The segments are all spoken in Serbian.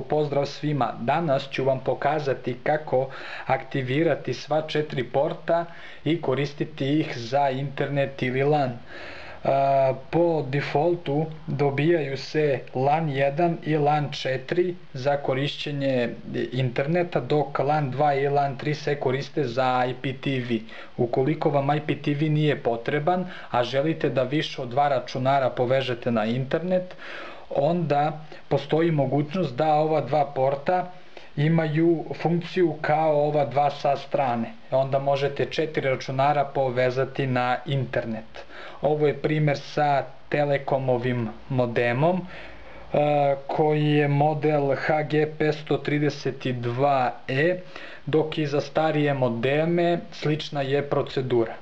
Pozdrav svima. Danas ću vam pokazati kako aktivirati sva 4 porta i koristiti ih za internet ili LAN. Po defaultu dobijaju se LAN 1 i LAN 4 za korišćenje interneta, dok LAN 2 i LAN 3 se koriste za IPTV. Ukoliko vam IPTV nije potreban, a želite da više od 2 računara povežete na internet, onda postoji mogućnost da ova 2 porta imaju funkciju kao ova 2 sa strane. Onda možete 4 računara povezati na internet. Ovo je primer sa Telekomovim modemom koji je model HG532E, dok i za starije modeme slična je procedura.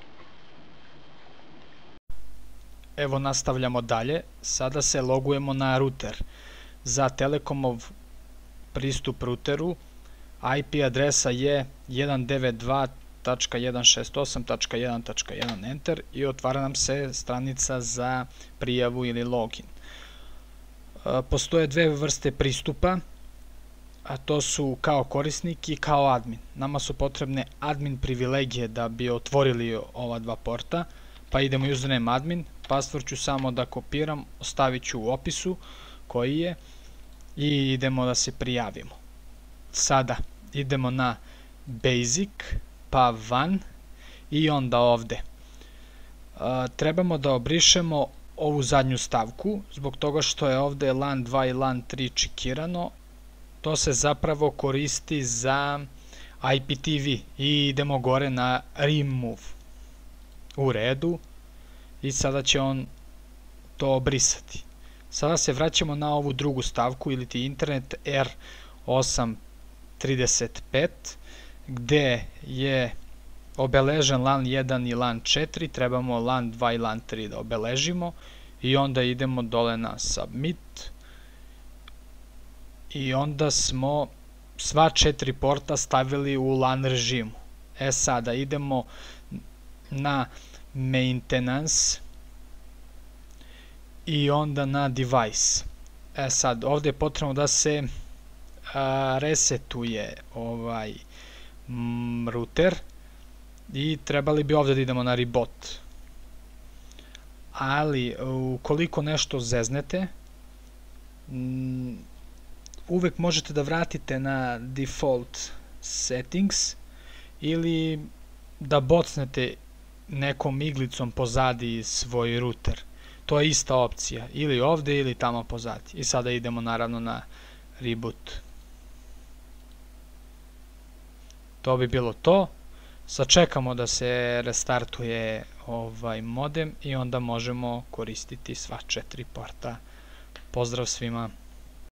Evo nastavljamo dalje, sada se logujemo na ruter. Za Telekomov pristup ruteru IP adresa je 192.168.1.1 enter i otvara nam se stranica za prijavu ili login. Postoje dve vrste pristupa, a to su kao korisnik i kao admin. Nama su potrebne admin privilegije da bi otvorili ova 2 porta, pa idemo username admin, password ću samo da kopiram, ostavit ću u opisu koji je i idemo da se prijavimo. Sada idemo na basic, pa van i onda ovde. Trebamo da obrišemo ovu zadnju stavku, zbog toga što je ovde LAN 2 i LAN 3 čekirano. To se zapravo koristi za IPTV i idemo gore na remove. U redu. I sada će on to obrisati. Sada se vraćamo na ovu drugu stavku ili ti internet R835 gde je obeležen LAN 1 i LAN 4, trebamo LAN 2 i LAN 3 da obeležimo i onda idemo dole na submit i onda smo sva 4 porta stavili u LAN režimu. Sada idemo na maintenance i onda na device. Sad ovdje je potrebno da se resetuje ovaj router i trebali bi ovdje da idemo na reboot. Ali ukoliko nešto zeznete, uvek možete da vratite na default settings ili da bocnete nekom iglicom pozadi svoj router. To je ista opcija, ili ovde ili tamo pozadi. I sada idemo naravno na reboot. To bi bilo to. Sačekamo da se restartuje ovaj modem i onda možemo koristiti sva 4 porta. Pozdrav svima!